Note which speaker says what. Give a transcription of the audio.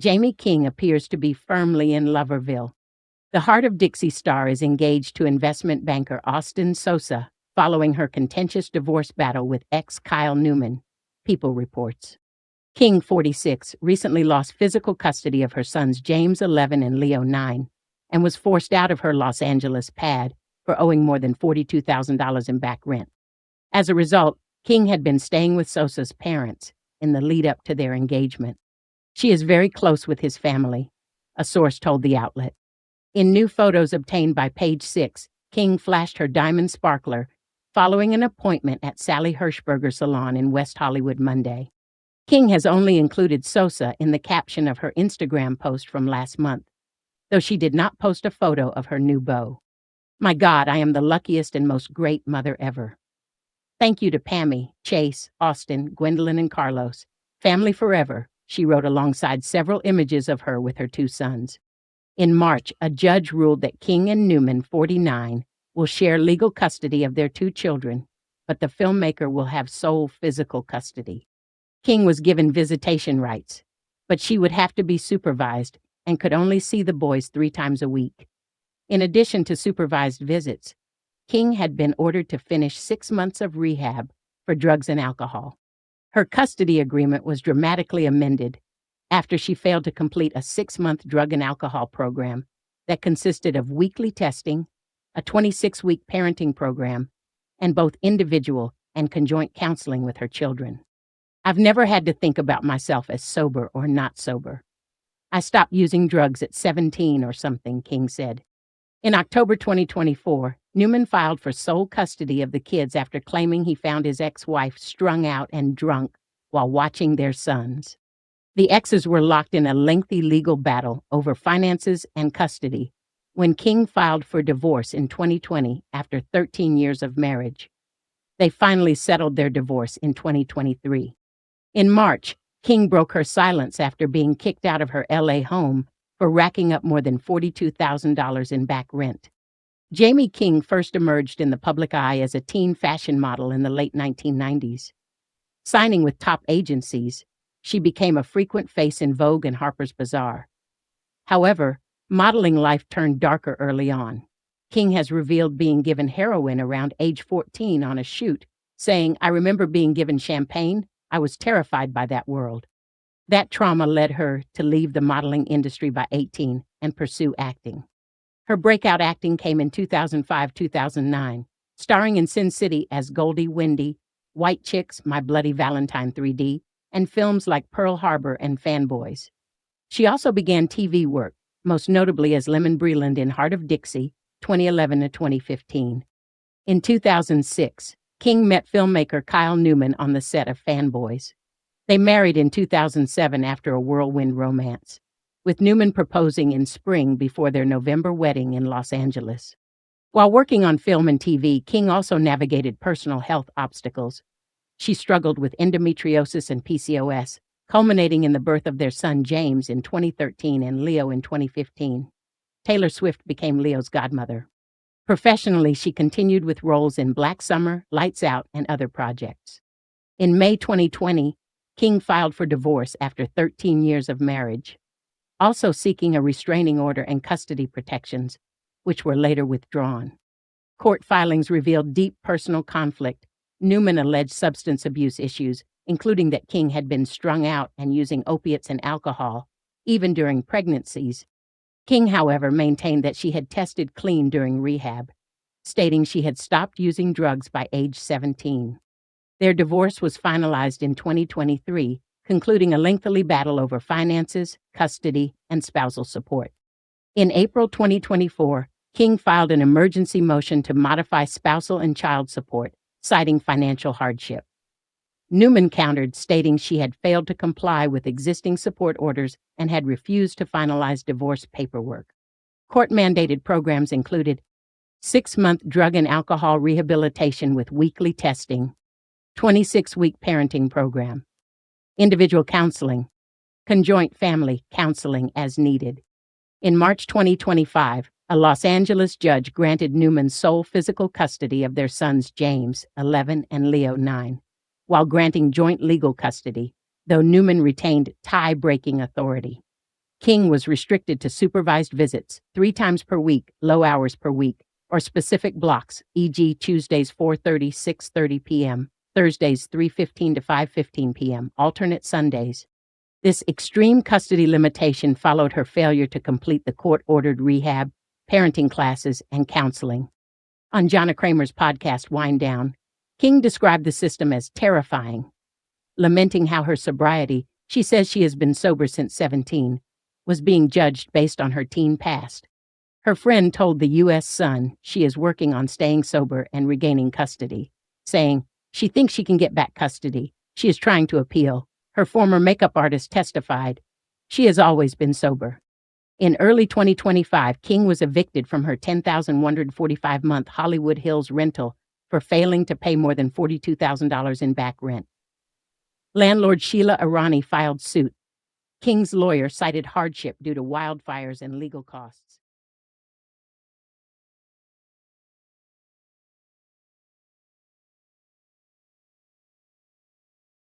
Speaker 1: Jaime King appears to be firmly in Loverville. The Hart of Dixie star is engaged to investment banker Austin Sosa following her contentious divorce battle with ex Kyle Newman, People reports. King, 46, recently lost physical custody of her sons James, 11, and Leo, 9, and was forced out of her Los Angeles pad for owing more than $42,000 in back rent. As a result, King had been staying with Sosa's parents in the lead-up to their engagement. She is very close with his family, a source told the outlet. In new photos obtained by Page 6, King flashed her diamond sparkler following an appointment at Sally Hershberger Salon in West Hollywood Monday. King has only included Sosa in the caption of her Instagram post from last month, though she did not post a photo of her new beau. "My God, I am the luckiest and most great mother ever. Thank you to Pammy, Chase, Austin, Gwendolyn, and Carlos. Family forever," she wrote alongside several images of her with her two sons. In March, a judge ruled that King and Newman, 49, will share legal custody of their two children, but the filmmaker will have sole physical custody. King was given visitation rights, but she would have to be supervised and could only see the boys 3 times a week. In addition to supervised visits, King had been ordered to finish 6 months of rehab for drugs and alcohol. Her custody agreement was dramatically amended after she failed to complete a 6-month drug and alcohol program that consisted of weekly testing, a 26-week parenting program, and both individual and conjoint counseling with her children. "I've never had to think about myself as sober or not sober. I stopped using drugs at 17 or something," King said. In October 2024, Newman filed for sole custody of the kids after claiming he found his ex-wife strung out and drunk while watching their sons. The exes were locked in a lengthy legal battle over finances and custody when King filed for divorce in 2020 after 13 years of marriage. They finally settled their divorce in 2023. In March, King broke her silence after being kicked out of her LA home for racking up more than $42,000 in back rent. Jaime King first emerged in the public eye as a teen fashion model in the late 1990s. Signing with top agencies, she became a frequent face in Vogue and Harper's Bazaar. However, modeling life turned darker early on. King has revealed being given heroin around age 14 on a shoot, saying, "I remember being given champagne. I was terrified by that world." That trauma led her to leave the modeling industry by 18 and pursue acting. Her breakout acting came in 2005-2009, starring in Sin City as Goldie Wendy, White Chicks, My Bloody Valentine 3D, and films like Pearl Harbor and Fanboys. She also began TV work, most notably as Lemon Breland in Hart of Dixie, 2011 to 2015. In 2006, King met filmmaker Kyle Newman on the set of Fanboys. They married in 2007 after a whirlwind romance, with Newman proposing in spring before their November wedding in Los Angeles. While working on film and TV, King also navigated personal health obstacles. She struggled with endometriosis and PCOS, culminating in the birth of their son James in 2013 and Leo in 2015. Taylor Swift became Leo's godmother. Professionally, she continued with roles in Black Summer, Lights Out, and other projects. In May 2020, King filed for divorce after 13 years of marriage, also seeking a restraining order and custody protections, which were later withdrawn. Court filings revealed deep personal conflict. Newman alleged substance abuse issues, including that King had been strung out and using opiates and alcohol, even during pregnancies. King, however, maintained that she had tested clean during rehab, stating she had stopped using drugs by age 17. Their divorce was finalized in 2023, concluding a lengthy battle over finances, custody, and spousal support. In April 2024, King filed an emergency motion to modify spousal and child support, citing financial hardship. Newman countered, stating she had failed to comply with existing support orders and had refused to finalize divorce paperwork. Court-mandated programs included 6-month drug and alcohol rehabilitation with weekly testing, 26-week parenting program, individual counseling, conjoint family counseling as needed. In March 2025, a Los Angeles judge granted Newman sole physical custody of their sons James, 11, and Leo, 9, while granting joint legal custody, though Newman retained tie-breaking authority. King was restricted to supervised visits 3 times per week, low hours per week, or specific blocks, e.g. Tuesdays 4:30, 6:30 p.m., Thursdays 3:15 to 5:15 p.m., alternate Sundays. This extreme custody limitation followed her failure to complete the court-ordered rehab, parenting classes, and counseling. On Jonna Kramer's podcast, Wind Down, King described the system as terrifying. Lamenting how her sobriety, she says she has been sober since 17, was being judged based on her teen past. Her friend told the U.S. Sun she is working on staying sober and regaining custody, saying she thinks she can get back custody. She is trying to appeal. Her former makeup artist testified she has always been sober. In early 2025, King was evicted from her $10,145-month Hollywood Hills rental for failing to pay more than $42,000 in back rent. Landlord Sheila Irani filed suit. King's lawyer cited hardship due to wildfires and legal costs.